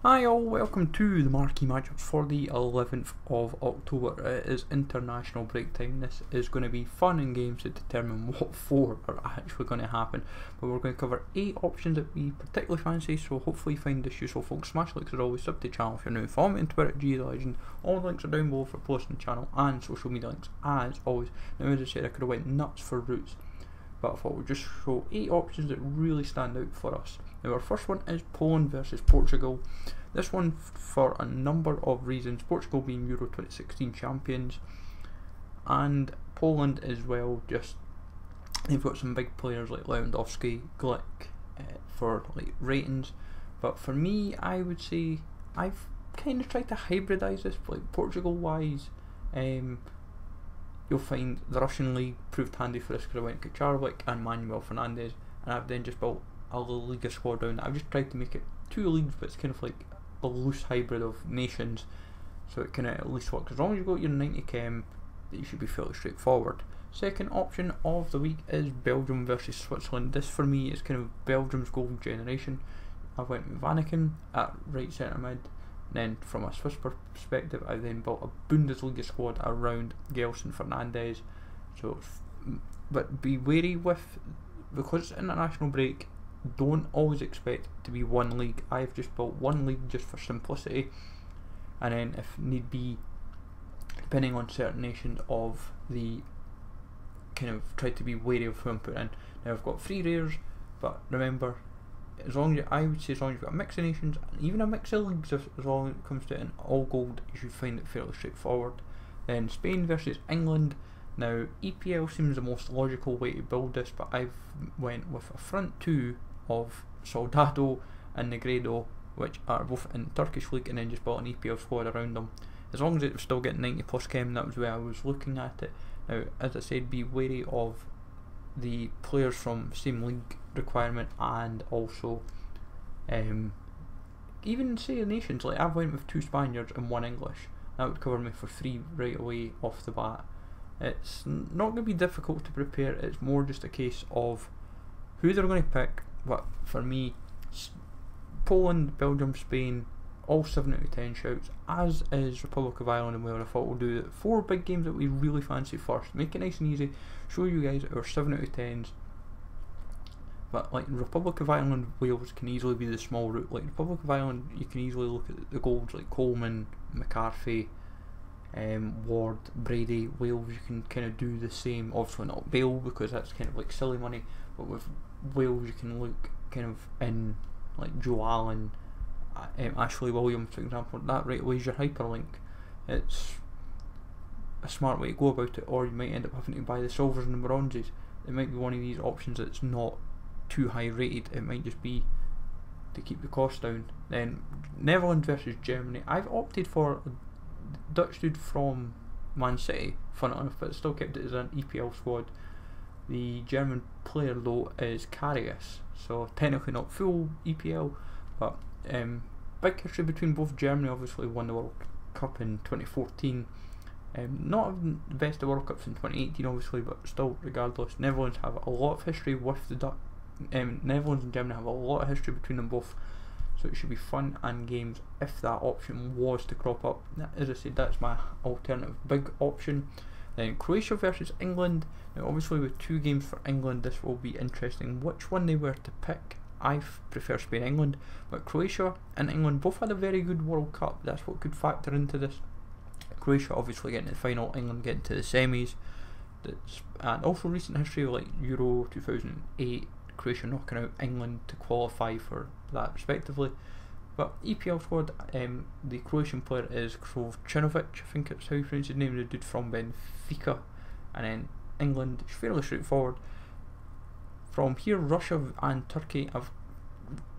Hi all, welcome to the Marquee Matchups for the 11th of October. It is international break time. This is going to be fun and games to determine what four are actually going to happen. But we're going to cover 8 options that we particularly fancy, so hopefully you find this useful, folks. Smash likes as always, sub to the channel if you're new. Follow me on Twitter at GTheLegend. All the links are down below for posting the channel and social media links as always. Now as I said, I could have went nuts for routes, but I thought we'd just show 8 options that really stand out for us. Now our first one is Poland versus Portugal. This one for a number of reasons, Portugal being Euro 2016 champions, and Poland as well. Just they've got some big players like Lewandowski, Glick for like ratings, but for me I would say I've kind of tried to hybridise this. Like Portugal wise, you'll find the Russian league proved handy for this because I went Kacharlik and Manuel Fernandes, and I've then just built a La Liga squad down. I've just tried to make it 2 leagues, but it's kind of like a loose hybrid of nations, so it can at least work. As long as you've got your 90 chem, you should be fairly straightforward. Second option of the week is Belgium versus Switzerland. This for me is kind of Belgium's golden generation. I went with Vanaken at right centre mid. Then from a Swiss perspective, I then built a Bundesliga squad around Gelson Fernandes. So, but be wary with, because it's international break, don't always expect it to be one league. I've just built one league just for simplicity, and then if need be, depending on certain nations of the kind of try to be wary of who I'm putting in. Now I've got 3 rares, but remember, as long as I would say as long as you've got a mix of nations and even a mix of leagues, as long as it comes to it in all gold, you should find it fairly straightforward. Then Spain versus England. Now EPL seems the most logical way to build this, but I've went with a front 2 of Soldado and Negredo, which are both in Turkish league, and then just built an EPL squad around them. As long as it was still getting 90 plus chem, that was where I was looking at it. Now as I said, be wary of the players from same league requirement, and also even say nations. Like I've went with 2 Spaniards and 1 English. That would cover me for 3 right away off the bat. It's not going to be difficult to prepare, it's more just a case of who they're going to pick. But for me, Poland, Belgium, Spain, all 7 out of 10 shouts, as is Republic of Ireland and Wales. I thought we'll do the 4 big games that we really fancy first, make it nice and easy, show you guys our 7 out of 10s. But like Republic of Ireland, Wales can easily be the small route. Like Republic of Ireland, you can easily look at the golds like Coleman, McCarthy, Ward, Brady. Wales, you can kind of do the same. Obviously not Bale, because that's kind of like silly money, but with Wales you can look kind of in like Joe Allen, Ashley Williams for example. That right away is your hyperlink. It's a smart way to go about it, or you might end up having to buy the silvers and the bronzes. It might be one of these options that's not too high rated, it might just be to keep the cost down. Then Netherlands versus Germany. I've opted for a Dutch dude from Man City, fun enough, but still kept it as an EPL squad. The German player though is Karius, so technically not full EPL, but big history between both. Germany obviously won the World Cup in 2014, not the best of World Cups in 2018 obviously, but still regardless. Netherlands have a lot of history with the Dutch. Netherlands and Germany have a lot of history between them both, so it should be fun and games if that option was to crop up. As I said, that's my alternative big option. Then Croatia versus England. Now obviously with 2 games for England, this will be interesting which one they were to pick. I prefer Spain England, but Croatia and England both had a very good World Cup. That's what could factor into this. Croatia obviously getting to the final, England getting to the semis. And also recent history like Euro 2008, Croatia knocking out England to qualify for that respectively. But EPL squad, the Croatian player is Krovčinović, I think it's how you pronounce his name, the dude from Benfica. And then England, it's fairly straightforward. From here, Russia and Turkey.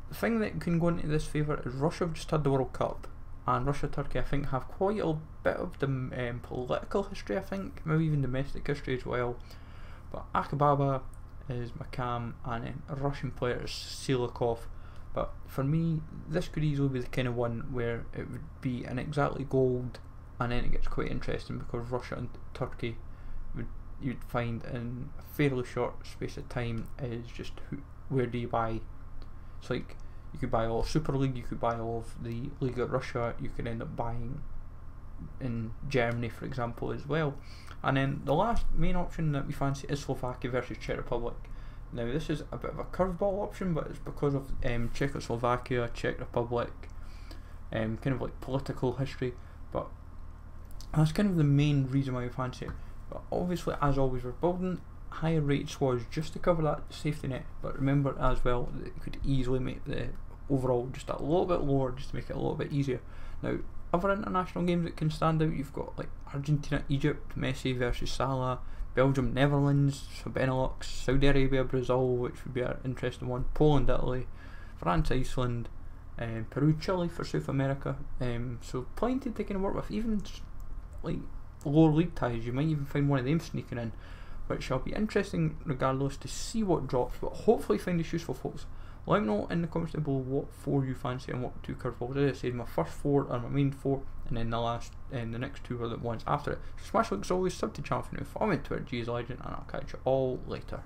The thing that can go into this favour is Russia have just had the World Cup, and Russia-Turkey I think have quite a bit of the political history, I think, maybe even domestic history as well. But Akbaba is Makam, and then a Russian player is Silikov. But for me, this could easily be the kind of one where it would be an exactly gold, and then it gets quite interesting because Russia and Turkey you'd find in a fairly short space of time is just where do you buy. It's like You could buy all of Super League, you could buy all of the League of Russia, you could end up buying in Germany, for example, as well. And then the last main option that we fancy is Slovakia versus Czech Republic. Now this is a bit of a curveball option, but it's because of Czechoslovakia, Czech Republic, kind of like political history, but that's kind of the main reason why we fancy it. But obviously, as always, we're building higher rated squads just to cover that safety net, but remember as well that it could easily make the overall just a little bit lower, just to make it a little bit easier. Now, other international games that can stand out, you've got like Argentina, Egypt, Messi versus Salah, Belgium, Netherlands, so Benelux, Saudi Arabia, Brazil, which would be an interesting one, Poland, Italy, France, Iceland, Peru, Chile for South America. So plenty to kind of work with. Even like lower league ties, you might even find one of them sneaking in, which shall be interesting regardless to see what drops, but hopefully find this useful, folks. Let me know in the comments down below what 4 you fancy and what 2 curveballs. As I said, my first 4 are my main 4, and then the next 2 are the ones after it. So smash like as always, sub to the channel if you're new, follow me on Twitter, GSLegend, and I'll catch you all later.